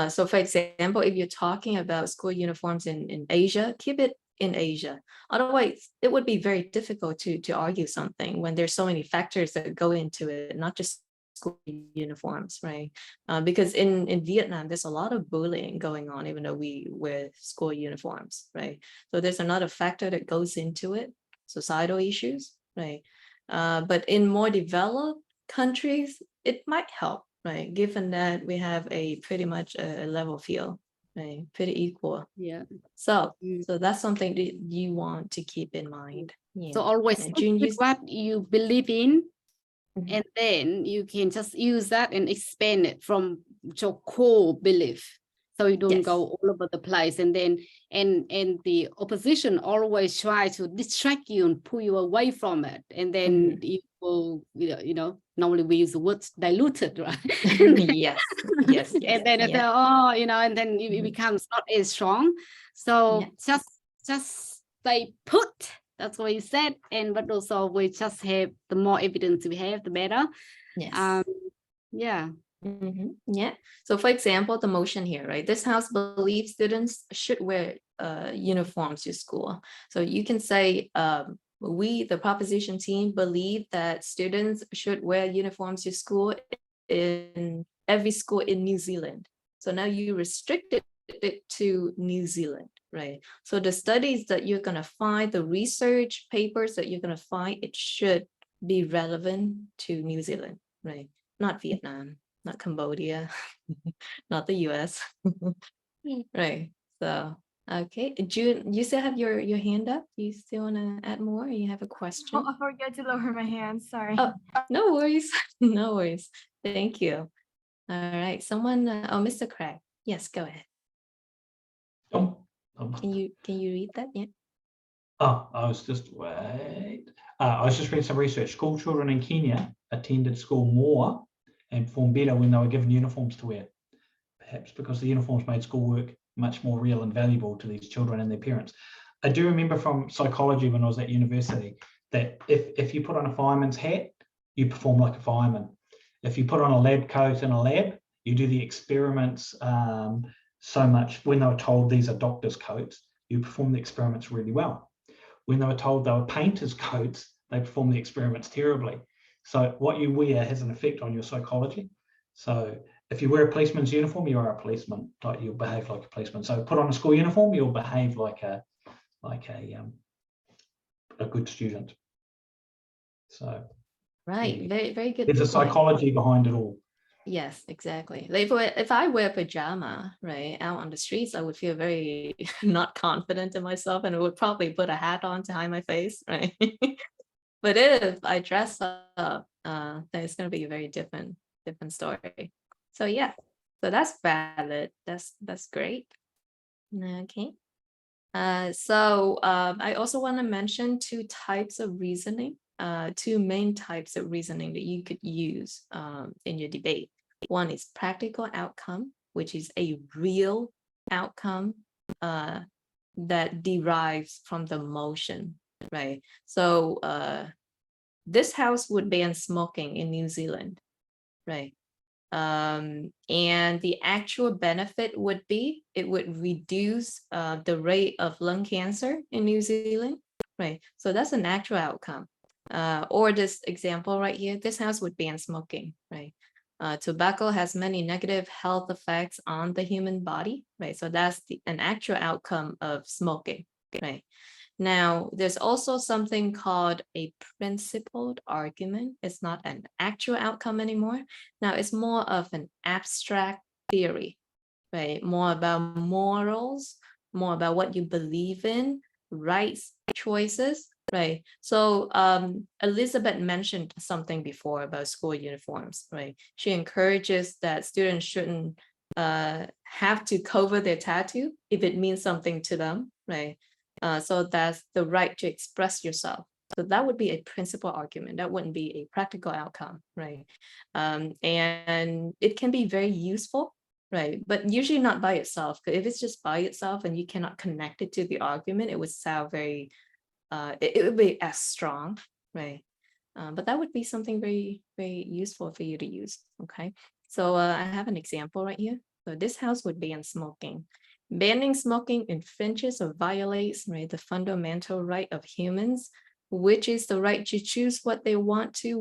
So for example, if you're talking about school uniforms in Asia, keep it in Asia. Otherwise, it would be very difficult to argue something when there's so many factors that go into it, not just school uniforms, right? Because in Vietnam, there's a lot of bullying going on, even though we wear school uniforms, right? So there's another factor that goes into it, societal issues, right? But in more developed countries, it might help, right? Given that we have a pretty much a level field, right? Pretty equal. Yeah. So that's something that you want to keep in mind. Yeah. So always And stick June, with what you believe in, Mhm. and then you can just use that and expand it from your core belief, so you don't Yes. go all over the place. And then and the opposition always try to distract you and pull you away from it, and then you will, you know, normally we use the word diluted, right? Yes, yes, yes, And then it's yeah. oh, you know, and then it becomes not as strong. So Yeah. just stay put. That's what you said. And but also we just have, the more evidence we have, the better. Yes. Yeah. Yeah. So for example, the motion here, right? This house believes students should wear uniforms to school. So you can say, we, the proposition team, believe that students should wear uniforms to school in every school in New Zealand. So now you restricted it to New Zealand, right? So the studies that you're going to find, the research papers that you're going to find, it should be relevant to New Zealand, right? Not Vietnam, not Cambodia, not the US. Right. So, okay. June, you still have your hand up. You still want to add more? You have a question? Oh, I forgot to lower my hand. Sorry. Oh, no worries. No worries. Thank you. All right. Someone, oh, Mr. Craig. Yes, go ahead. Can you read that? Yeah. Oh, I was just reading some research. School children in Kenya attended school more and performed better when they were given uniforms to wear. Perhaps because the uniforms made schoolwork much more real and valuable to these children and their parents. I do remember from psychology when I was at university that if you put on a fireman's hat, you perform like a fireman. If you put on a lab coat in a lab, you do the experiments so much. When they were told these are doctor's coats, you perform the experiments really well. When they were told they were painter's coats, they perform the experiments terribly. So what you wear has an effect on your psychology. So if you wear a policeman's uniform, you are a policeman. Like you'll behave like a policeman. So put on a school uniform, you'll behave like a good student. So Right. Very, very good there's a point. psychology behind it all. Yes, exactly. Like if I wear pajama, right, out on the streets, I would feel very not confident in myself and I would probably put a hat on to hide my face, right? But if I dress up, then it's going to be a very different story. So yeah, so that's valid. That's great. Okay. So I also want to mention two types of reasoning, two main types of reasoning that you could use in your debate. One is practical outcome, which is a real outcome that derives from the motion, right? So this house would ban smoking in New Zealand, right? And the actual benefit would be, it would reduce the rate of lung cancer in New Zealand, right? So that's an actual outcome. Or this example right here, this house would ban smoking, right? Tobacco has many negative health effects on the human body, right? So that's an actual outcome of smoking, right? Now, there's also something called a principled argument. It's not an actual outcome anymore. Now, it's more of an abstract theory, right? More about morals, more about what you believe in, rights, choices, right? So Elizabeth mentioned something before about school uniforms, right? She encourages that students shouldn't have to cover their tattoo if it means something to them, right? So that's the right to express yourself. So that would be a principal argument. That wouldn't be a practical outcome, right? And it can be very useful, right? But usually not by itself. If it's just by itself and you cannot connect it to the argument, it would sound very, it would be as strong, right? But that would be something very, very useful for you to use, okay? So I have an example right here. So this house would ban smoking. Banning smoking infringes or violates, right, the fundamental right of humans, which is the right to choose what they want to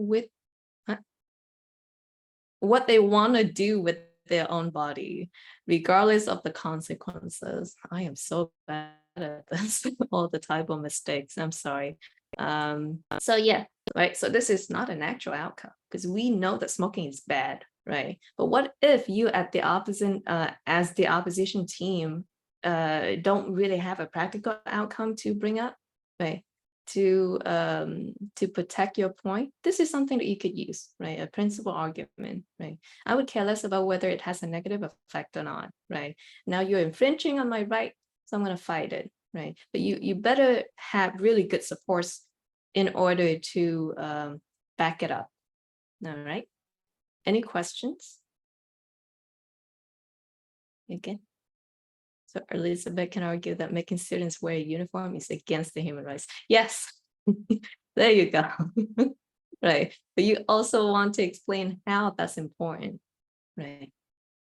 what they want to do with their own body, regardless of the consequences. I am so bad at this, all the typo mistakes. I'm sorry. So yeah, right. So this is not an actual outcome because we know that smoking is bad, right? But what if you at the opposite, as the opposition team, don't really have a practical outcome to bring up, right? To protect your point? This is something that you could use, right? A principal argument, right? I would care less about whether it has a negative effect or not, right? Now you're infringing on my right, so I'm going to fight it, right? But you better have really good supports in order to back it up. All right. Any questions? Again. So Elizabeth can argue that making students wear a uniform is against the human rights. Yes, there you go. Right. But you also want to explain how that's important, right?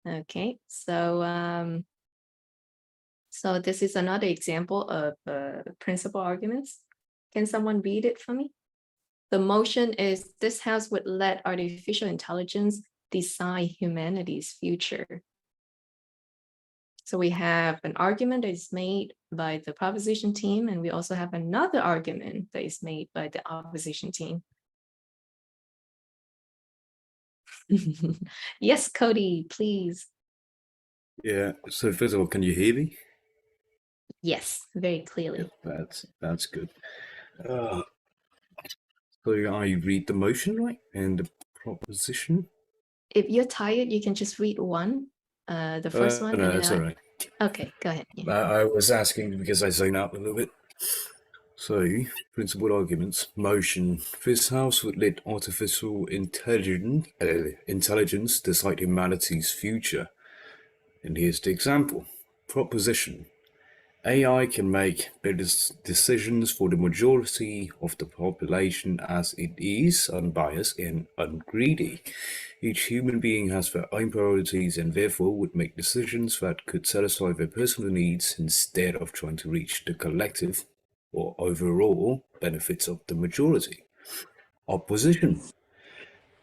Okay, so so this is another example of principal arguments. Can someone read it for me? The motion is, this house would let artificial intelligence design humanity's future. So we have an argument that is made by the proposition team, and we also have another argument that is made by the opposition team. Yes, Cody, please. Yeah, so first of all, can you hear me? Yes, very clearly. Yeah, that's good. So I read the motion, right? And the proposition? If you're tired, you can just read one, the first one. No, and that's all right. Okay, go ahead. Yeah. I was asking because I zone out a little bit. So, principal arguments. Motion. This house would let artificial intelligence decide humanity's future. And here's the example. Proposition. AI can make better decisions for the majority of the population as it is unbiased and ungreedy. Each human being has their own priorities and therefore would make decisions that could satisfy their personal needs instead of trying to reach the collective or overall benefits of the majority. Opposition.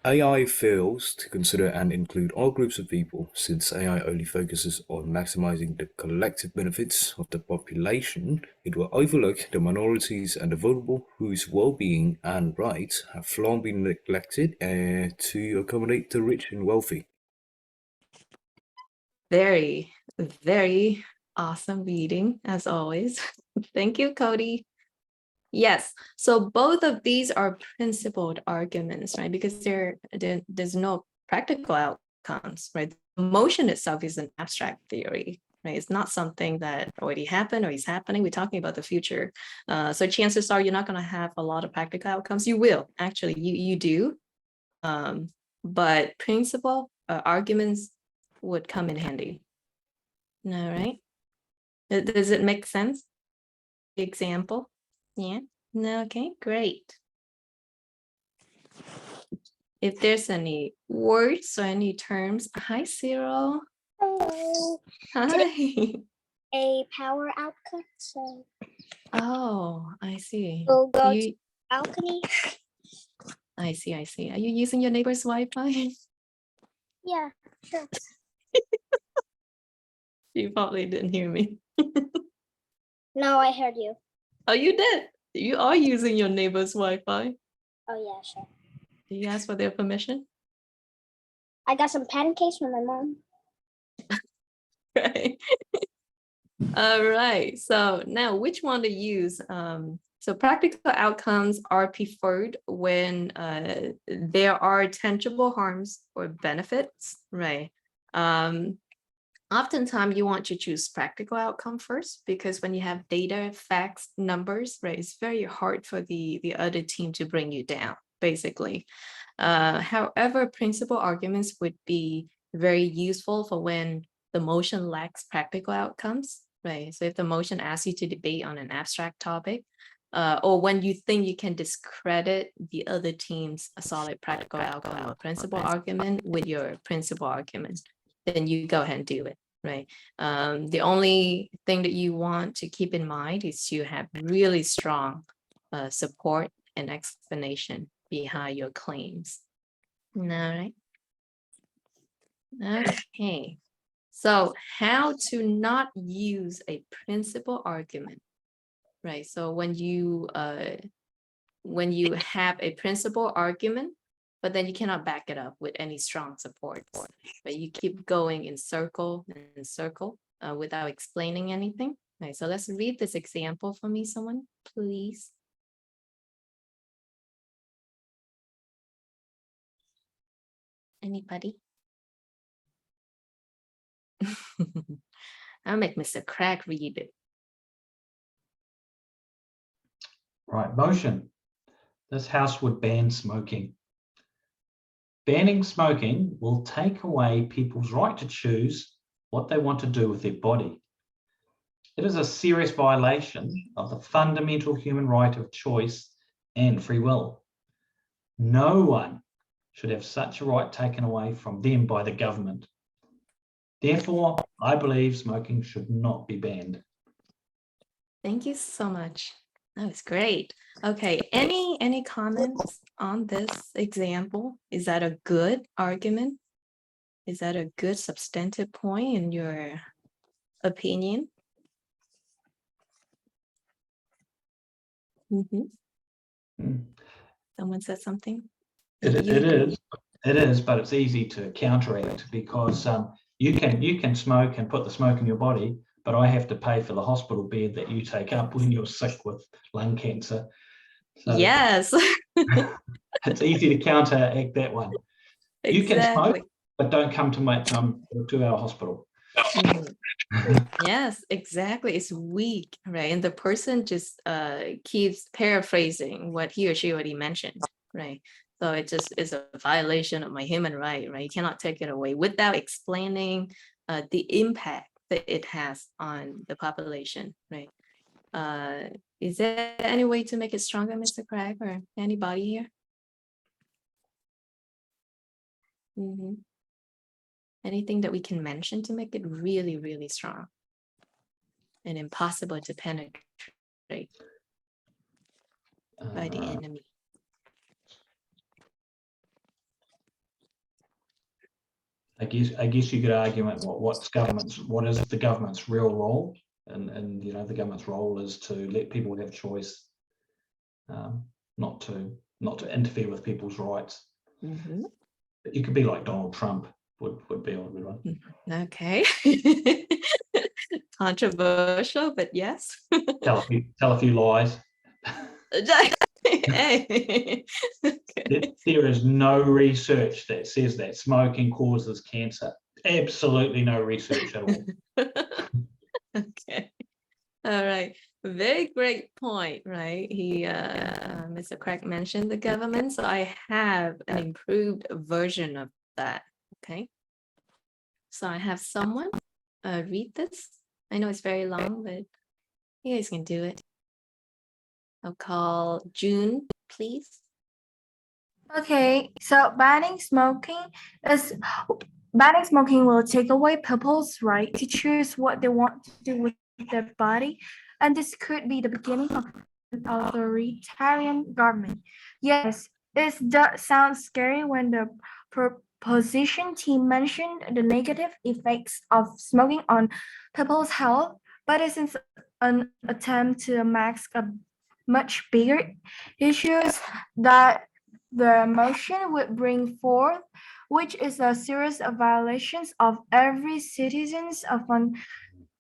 AI fails to consider and include all groups of people. Since AI only focuses on maximizing the collective benefits of the population, it will overlook the minorities and the vulnerable whose well-being and rights have long been neglected to accommodate the rich and wealthy. Very, very awesome reading, as always. Thank you, Cody. Yes, so both of these are principled arguments, right? Because there's no practical outcomes, right? Motion itself is an abstract theory, right? It's not something that already happened or is happening. We're talking about the future. So chances are you're not going to have a lot of practical outcomes. You will, actually, you do. But principle arguments would come in handy. All right. Does it make sense? Example? Yeah. No, okay, great. If there's any words or any terms, hi Cyril. Hello. Hi. A power outcut, so Oh, I see. we'll go to You, balcony. I see. Are you using your neighbor's Wi-Fi? Yeah, sure. You probably didn't hear me. No, I heard you. Oh, you did. You are using your neighbor's Wi-Fi. Oh yeah, sure. Did you ask for their permission? I got some pancakes from my mom. Right. All right. So now which one to use? So practical outcomes are preferred when there are tangible harms or benefits, right? Oftentimes you want to choose practical outcome first, because when you have data, facts, numbers, right, it's very hard for the other team to bring you down, basically. However, principal arguments would be very useful for when the motion lacks practical outcomes, right? So if the motion asks you to debate on an abstract topic, or when you think you can discredit the other team's solid practical outcome or principal argument with your principal argument, then you go ahead and do it, right? The only thing that you want to keep in mind is to have really strong support and explanation behind your claims. All right. Okay. So how to not use a principal argument, right? So when you have a principal argument, but then you cannot back it up with any strong support, but you keep going in circle and circle without explaining anything. Right, so let's read this example for me, someone, please. Anybody? I'll make Mr. Craig read it. Right, motion. This house would ban smoking. Banning smoking will take away people's right to choose what they want to do with their body. It is a serious violation of the fundamental human right of choice and free will. No one should have such a right taken away from them by the government. Therefore, I believe smoking should not be banned. Thank you so much. That was great. Okay, any comments on this example? Is that a good argument? Is that a good substantive point in your opinion? Someone said something? It is, but it's easy to counteract because you can smoke and put the smoke in your body, but I have to pay for the hospital bed that you take up when you're sick with lung cancer. So yes. it's easy to counteract that one. Exactly. You can smoke, but don't come to our hospital. Yes, exactly. It's weak, right? And the person just keeps paraphrasing what he or she already mentioned, right? So it just is a violation of my human right? You cannot take it away without explaining the impact that it has on the population, right? Is there any way to make it stronger, Mr. Craig, or anybody here? Anything that we can mention to make it really, really strong and impossible to penetrate by the enemy? guess you could argue what is the government's real role, and the government's role is to let people have choice, not to interfere with people's rights. Mhm. You could be like Donald Trump would be a good one. Okay. Controversial, but yes. Tell a few lies. Hey. Okay. There is no research that says that smoking causes cancer. Absolutely no research at all. Okay. All right. Very great point, right? Mr. Craig mentioned the government, so I have an improved version of that. Okay. So I have someone read this. I know it's very long, but you guys can do it. I'll call June, please. Okay, so banning smoking will take away people's right to choose what they want to do with their body, and this could be the beginning of an authoritarian government. Yes, it does sound scary when the proposition team mentioned the negative effects of smoking on people's health, but it's an attempt to mask a much bigger issues that the motion would bring forth, which is a series of violations of every citizen's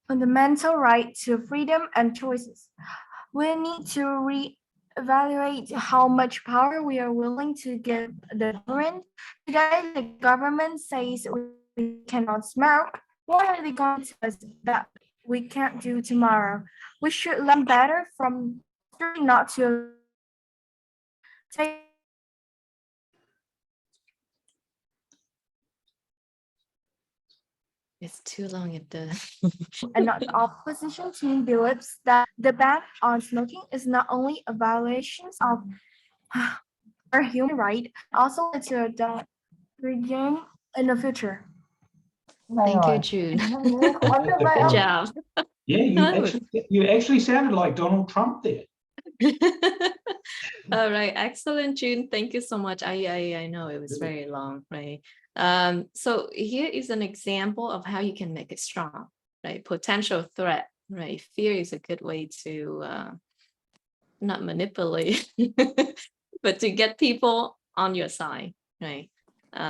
fundamental right to freedom and choices. We need to reevaluate how much power we are willing to give the government. Today, the government says we cannot smoke. What are they going to tell us that we can't do tomorrow? We should learn better from history, not to take It's too long at the and not the opposition team believes that the ban on smoking is not only a violation of our human right, also it's a regime in the future. Thank you, June. Good job. Yeah, you actually sounded like Donald Trump there. All right, excellent, June. Thank you so much. I know it was very long, right? So here is an example of how you can make it strong, right? Potential threat, right? Fear is a good way to not manipulate, but to get people on your side, right?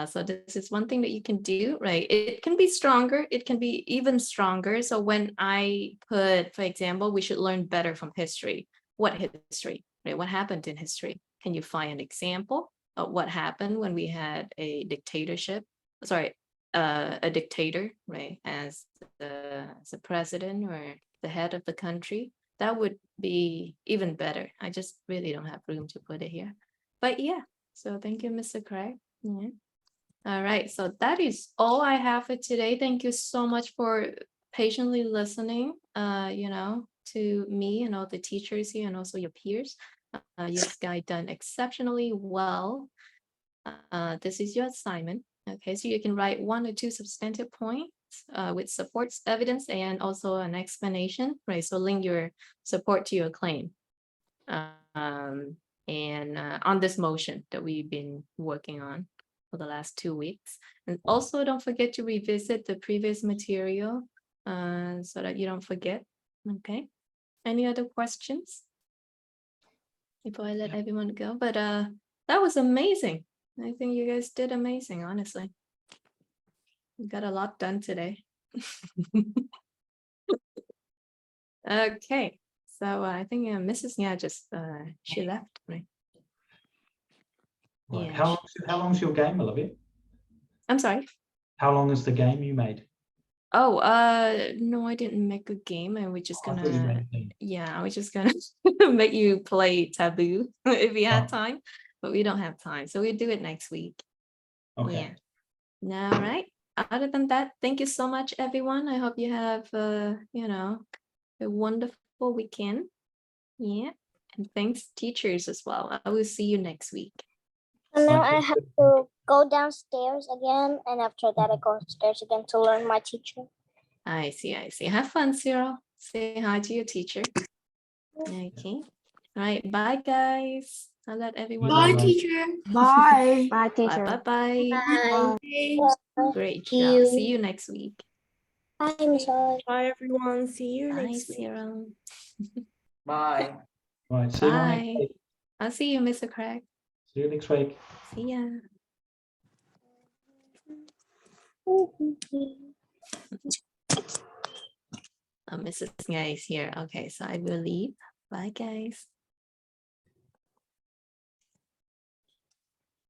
So this is one thing that you can do, right? It can be stronger. It can be even stronger. So when I put, for example, we should learn better from history. What history, right? What happened in history? Can you find an example of what happened when we had a dictatorship? Sorry, a dictator, right? As the president or the head of the country. That would be even better. I just really don't have room to put it here. But yeah, so thank you, Mr. Craig. Yeah. All right, so that is all I have for today. Thank you so much for patiently listening, to me and all the teachers here and also your peers. You guys done exceptionally well. This is your assignment. Okay, so you can write 1 or 2 substantive points with supports, evidence, and also an explanation, right? So link your support to your claim. On this motion that we've been working on for the last 2 weeks. And also don't forget to revisit the previous material so that you don't forget. Okay. Any other questions before I let everyone go? But that was amazing. I think you guys did amazing, honestly. We got a lot done today. Okay. So I think Mrs. Nya just she left, right? Right. Yeah. How long's your game, Olivia? I'm sorry. How long is the game you made? Oh, no, I didn't make a game. I was just I thought you made gonna, a game. yeah, I was just gonna make you play Taboo if we had Oh. time, but we don't have time. So we'll do it next week. Okay. Yeah. All right. Other than that, thank you so much, everyone. I hope you have, a wonderful weekend. Yeah. And thanks, teachers, as well. I will see you next week. And now I have to go downstairs again, and after that I go upstairs again to learn my teacher. I see. Have fun, Cyril. Say hi to your teacher. Okay. All right. Bye, guys. I'll let everyone Bye, know. teacher. Bye. Bye, Bye, teacher. bye, bye. Bye. Great See job. you. See you next week. Bye, Miss Holly. Bye, everyone. See you Bye, next week. Cyril. Bye. Right, see you all next Bye. week. I'll see you, Mr. Craig. See you next week. See ya. Mrs. Nga is here. Okay, so I will leave. Bye, guys.